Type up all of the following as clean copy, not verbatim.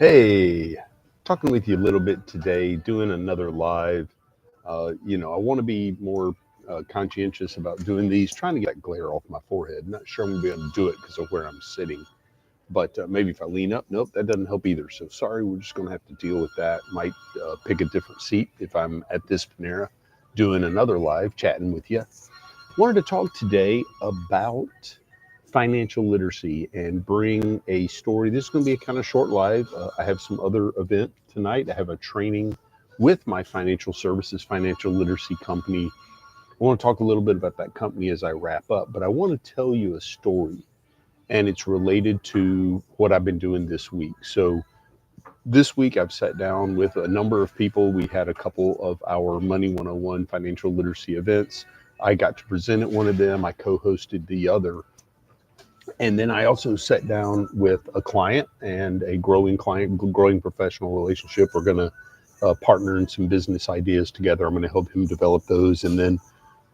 Hey, talking with you a little bit today, doing another live. I want to be more conscientious about doing these, trying to get that glare off my forehead. Not sure I'm going to be able to do it because of where I'm sitting, but maybe if I lean up, nope, that doesn't help either. So sorry, we're just going to have to deal with that. Might pick a different seat if I'm at this Panera doing another live, chatting with you. Wanted to talk today about financial literacy and bring a story. This is going to be a kind of short live. I have some other event tonight. I have a training with my financial services, financial literacy company. I want to talk a little bit about that company as I wrap up, but I want to tell you a story, and it's related to what I've been doing this week. So this week I've sat down with a number of people. We had a couple of our Money 101 financial literacy events. I got to present at one of them. I co-hosted the other. And then I also sat down with a client and a growing client, growing professional relationship. We're going to partner in some business ideas together. I'm going to help him develop those and then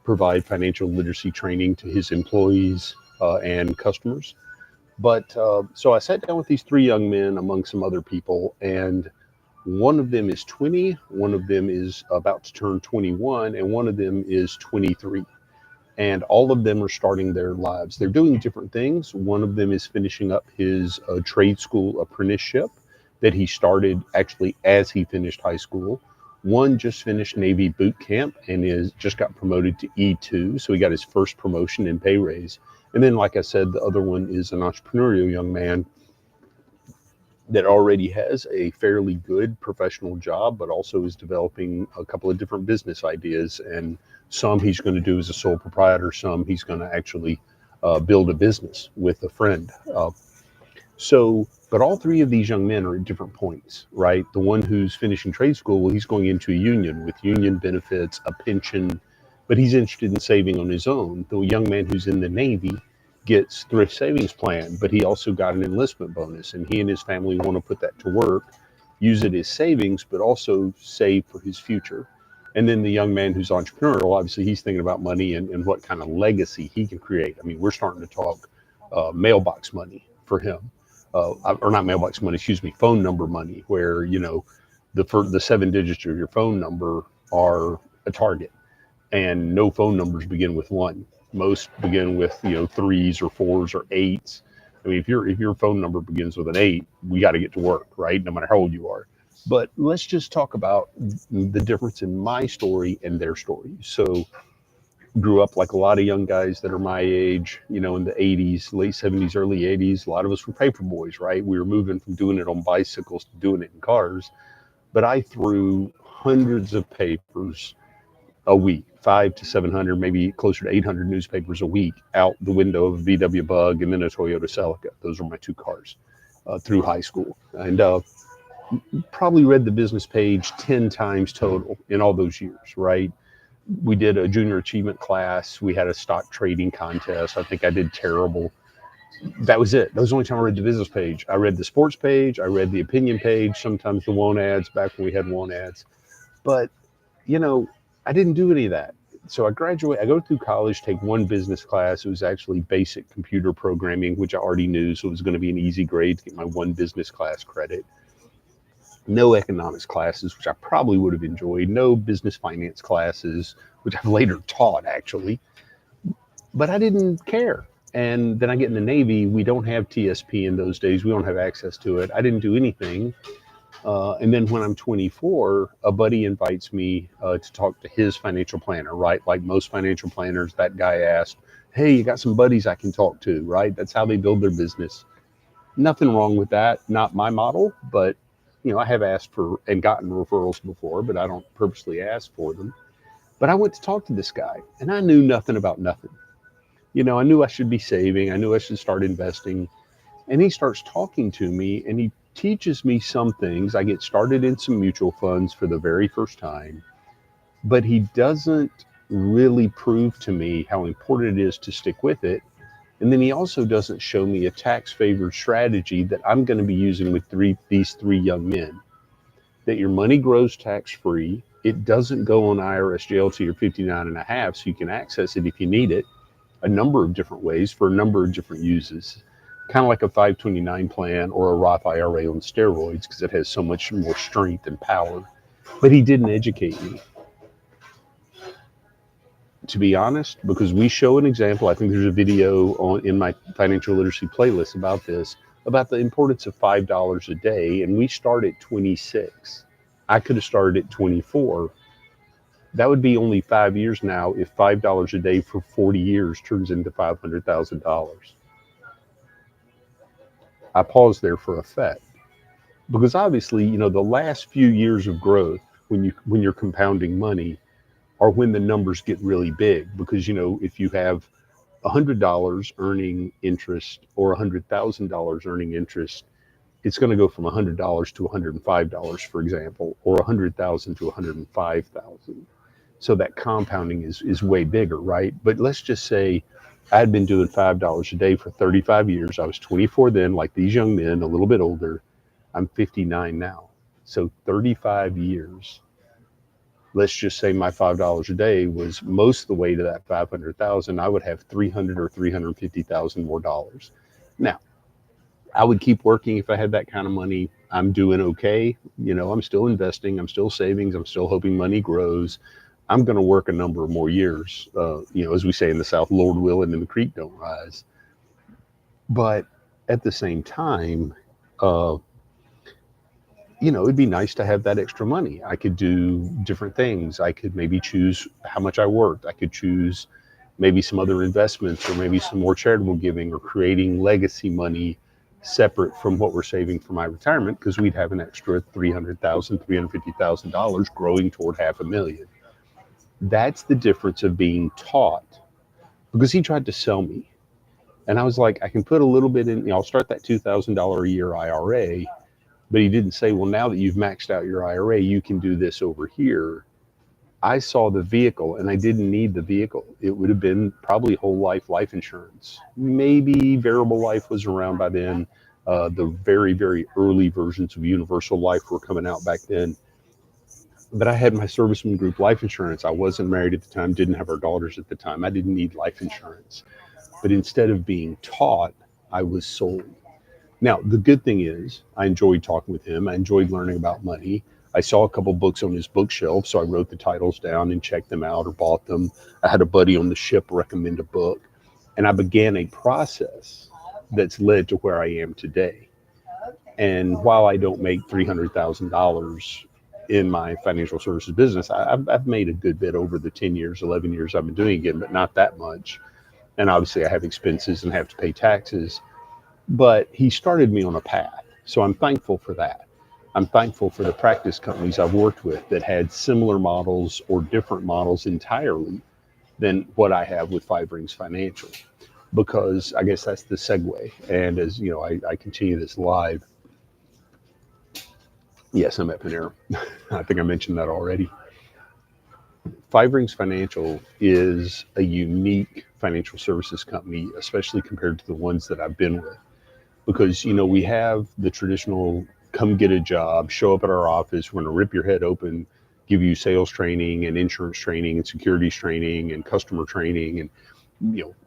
provide financial literacy training to his employees and customers. But so I sat down with these three young men among some other people, and one of them is 20, one of them is about to turn 21, and one of them is 23. And all of them are starting their lives. They're doing different things. One of them is finishing up his trade school apprenticeship that he started actually as he finished high school. One just finished Navy boot camp and is just got promoted to E2. So he got his first promotion and pay raise. And then, like I said, the other one is an entrepreneurial young man that already has a fairly good professional job, but also is developing a couple of different business ideas. And some he's going to do as a sole proprietor, some he's going to actually build a business with a friend. But all three of these young men are at different points, right? The one who's finishing trade school, well, he's going into a union with union benefits, a pension, but he's interested in saving on his own. The young man who's in the Navy gets thrift savings plan, but he also got an enlistment bonus, and he and his family want to put that to work, use it as savings, but also save for his future. And then the young man who's entrepreneurial, obviously he's thinking about money and what kind of legacy he can create. I mean, we're starting to talk mailbox money for him, or not mailbox money, excuse me, phone number money, where, the 7 digits of your phone number are a target, and no phone numbers begin with one. Most begin with threes or fours or eights. I mean, if your phone number begins with an 8, we got to get to work, right? No matter how old you are. But let's just talk about the difference in my story and their story. So, grew up like a lot of young guys that are my age, in the 80s, late 70s, early 80s. A lot of us were paper boys, right? We were moving from doing it on bicycles to doing it in cars. But I threw hundreds of papers a week, 500 to 700, maybe closer to 800 newspapers a week out the window of a VW Bug and then a Toyota Celica. Those were my two cars through high school. And probably read the business page 10 times total in all those years, right? We did a junior achievement class. We had a stock trading contest. I think I did terrible. That was it. That was the only time I read the business page. I read the sports page. I read the opinion page, sometimes the want ads back when we had want ads. But, I didn't do any of that. So I graduate, I go through college, take one business class. It was actually basic computer programming, which I already knew. So it was going to be an easy grade to get my one business class credit. No economics classes, which I probably would have enjoyed. No business finance classes, which I've later taught actually. But I didn't care. And then I get in the Navy. We don't have TSP in those days. We don't have access to it. I didn't do anything. And then when I'm 24, a buddy invites me to talk to his financial planner, right? Like most financial planners, that guy asked, hey, you got some buddies I can talk to, right? That's how they build their business. Nothing wrong with that. Not my model, but I have asked for and gotten referrals before, but I don't purposely ask for them. But I went to talk to this guy, and I knew nothing about nothing. I knew I should be saving. I knew I should start investing. And he starts talking to me, and he teaches me some things. I get started in some mutual funds for the very first time, but he doesn't really prove to me how important it is to stick with it. And then he also doesn't show me a tax favored strategy that I'm going to be using with these three young men. That your money grows tax free. It doesn't go on IRS jail till you're 59 and a half, so you can access it if you need it a number of different ways for a number of different uses. kind of like a 529 plan or a Roth IRA on steroids because it has so much more strength and power. But he didn't educate me, to be honest, because we show an example. I think there's a video in my financial literacy playlist about this, about the importance of $5 a day, and we start at 26. I could have started at 24. That would be only 5 years now if $5 a day for 40 years turns into $500,000. I paused there for effect because obviously, the last few years of growth when you're compounding money are when the numbers get really big because if you have $100 earning interest or $100,000 earning interest, it's going to go from $100 to $105, for example, or 100,000 to 105,000. So that compounding is way bigger, right? But let's just say I had been doing $5 a day for 35 years. I was 24 then, like these young men, a little bit older. I'm 59 now. So 35 years. Let's just say my $5 a day was most of the way to that 500,000. I would have 300 or 350,000 more dollars. Now, I would keep working if I had that kind of money. I'm doing okay. I'm still investing. I'm still savings. I'm still hoping money grows. I'm going to work a number of more years. As we say in the South, Lord willing, and the creek don't rise. But at the same time, it'd be nice to have that extra money. I could do different things. I could maybe choose how much I worked. I could choose maybe some other investments or maybe some more charitable giving or creating legacy money separate from what we're saving for my retirement because we'd have an extra $300,000, $350,000 growing toward $500,000. That's the difference of being taught because he tried to sell me. And I was like, I can put a little bit in, I'll start that $2,000 a year IRA. But he didn't say, well, now that you've maxed out your IRA, you can do this over here. I saw the vehicle and I didn't need the vehicle. It would have been probably whole life insurance. Maybe variable life was around by then. The very, very early versions of universal life were coming out back then. But I had my serviceman group life insurance. I wasn't married at the time, didn't have our daughters at the time. I didn't need life insurance. But instead of being taught, I was sold. Now, the good thing is I enjoyed talking with him. I enjoyed learning about money. I saw a couple books on his bookshelf, so I wrote the titles down and checked them out or bought them. I had a buddy on the ship recommend a book, and I began a process that's led to where I am today. And while I don't make $300,000 in my financial services business, I've made a good bit over the 10 years, 11 years I've been doing it, but not that much. And obviously I have expenses and have to pay taxes. But he started me on a path. So I'm thankful for that. I'm thankful for the practice companies I've worked with that had similar models or different models entirely than what I have with Five Rings Financial, because I guess that's the segue. And as you know, I continue this live. Yes, I'm at Panera. I think I mentioned that already. Five Rings Financial is a unique financial services company, especially compared to the ones that I've been with. Because, we have the traditional come get a job, show up at our office, we're going to rip your head open, give you sales training and insurance training and securities training and customer training and,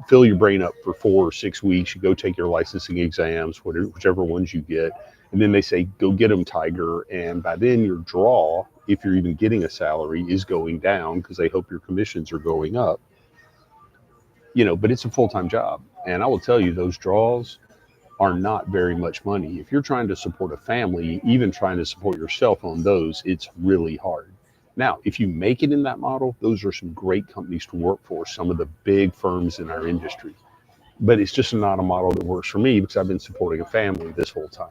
fill your brain up for 4 or 6 weeks. You go take your licensing exams, whichever ones you get. And then they say, go get them, Tiger. And by then your draw, if you're even getting a salary, is going down because they hope your commissions are going up. But it's a full-time job. And I will tell you, those draws are not very much money. If you're trying to support a family, even trying to support yourself on those, it's really hard. Now, if you make it in that model, those are some great companies to work for, some of the big firms in our industry. But it's just not a model that works for me because I've been supporting a family this whole time.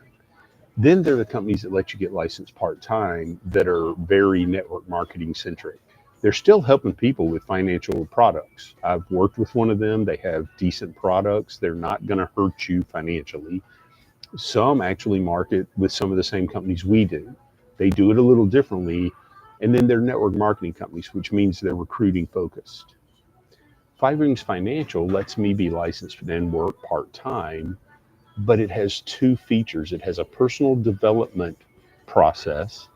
Then there are the companies that let you get licensed part-time that are very network marketing centric. They're still helping people with financial products. I've worked with one of them. They have decent products. They're not going to hurt you financially. Some actually market with some of the same companies we do. They do it a little differently. And then they're network marketing companies, which means they're recruiting focused. Five Rings Financial lets me be licensed and work part-time, but it has 2 features. It has a personal development process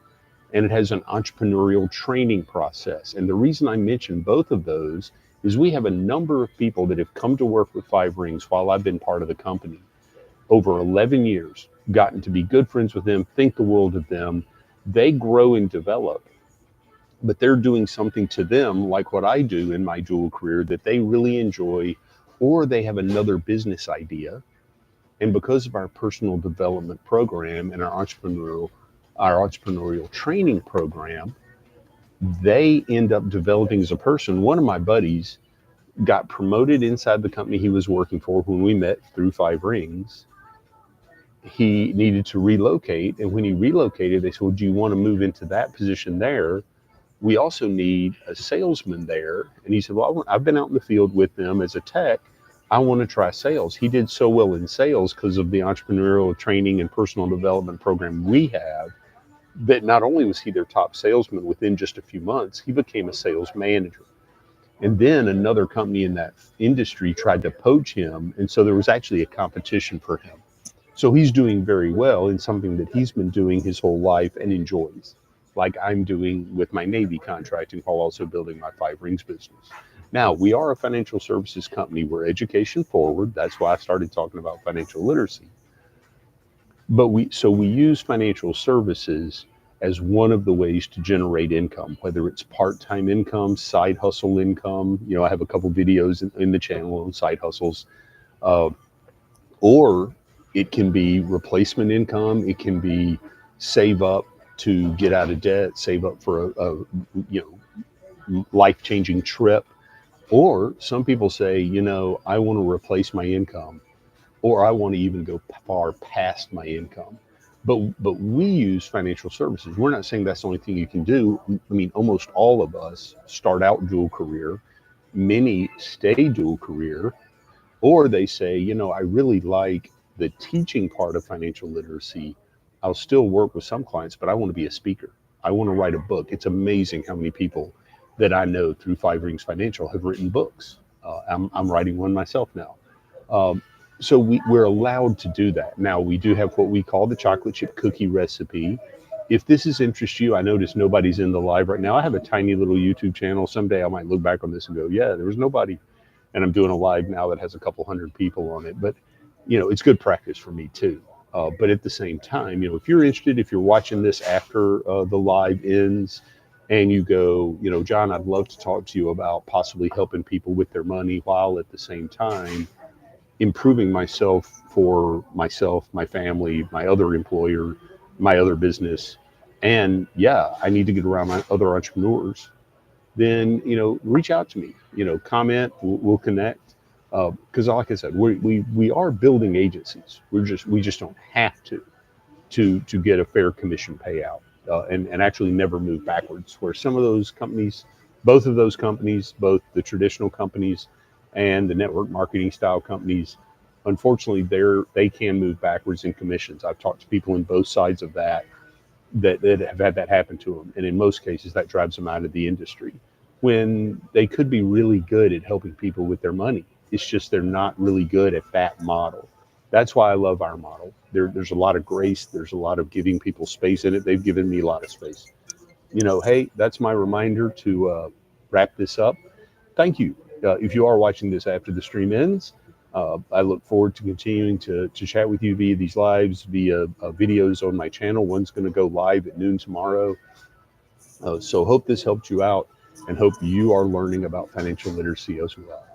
and it has an entrepreneurial training process. And the reason I mention both of those is we have a number of people that have come to work with Five Rings while I've been part of the company over 11 years, gotten to be good friends with them, think the world of them. They grow and develop, but they're doing something to them like what I do in my dual career that they really enjoy, or they have another business idea. And because of our personal development program and our entrepreneurial training program, they end up developing as a person. One of my buddies got promoted inside the company he was working for when we met through Five Rings. He needed to relocate, and when he relocated, they said, well, do you want to move into that position there? We also need a salesman there. And he said, well, I've been out in the field with them as a tech. I want to try sales. He did so well in sales because of the entrepreneurial training and personal development program we have, that not only was he their top salesman, within just a few months, he became a sales manager. And then another company in that industry tried to poach him. And so there was actually a competition for him. So he's doing very well in something that he's been doing his whole life and enjoys, like I'm doing with my Navy contracting while also building my Five Rings business. Now, we are a financial services company. We're education forward. That's why I started talking about financial literacy. But we use financial services as one of the ways to generate income, whether it's part-time income, side hustle income. I have a couple videos in the channel on side hustles, uh, or it can be replacement income. It can be save up to get out of debt, save up for a life-changing trip. Or some people say, I want to replace my income, or I want to even go far past my income. But we use financial services. We're not saying that's the only thing you can do. I mean, almost all of us start out dual career. Many stay dual career, or they say, I really like the teaching part of financial literacy. I'll still work with some clients, but I want to be a speaker. I want to write a book. It's amazing how many people that I know through Five Rings Financial have written books. I'm writing one myself now. Um, so we're allowed to do that. Now, we do have what we call the chocolate chip cookie recipe. If this has interested you, I notice nobody's in the live right now. I have a tiny little YouTube channel. Someday I might look back on this and go, yeah, there was nobody. And I'm doing a live now that has a couple hundred people on it. But, it's good practice for me too. But at the same time, if you're interested, if you're watching this after the live ends and you go, John, I'd love to talk to you about possibly helping people with their money while at the same time improving myself for myself, my family, my other employer, my other business. And yeah, I need to get around my other entrepreneurs. Then, reach out to me, comment, we'll connect. Because like I said, we are building agencies. We just don't have to get a fair commission payout, and actually never move backwards. Where some of those companies, both of those companies, both the traditional companies and the network marketing style companies, unfortunately, they can move backwards in commissions. I've talked to people in both sides of that have had that happen to them, and in most cases, that drives them out of the industry when they could be really good at helping people with their money. It's just they're not really good at that model. That's why I love our model. There's a lot of grace. There's a lot of giving people space in it. They've given me a lot of space. Hey, that's my reminder to wrap this up. Thank you. If you are watching this after the stream ends, I look forward to continuing to chat with you via these lives, via videos on my channel. One's going to go live at noon tomorrow. So hope this helped you out, and hope you are learning about financial literacy as well.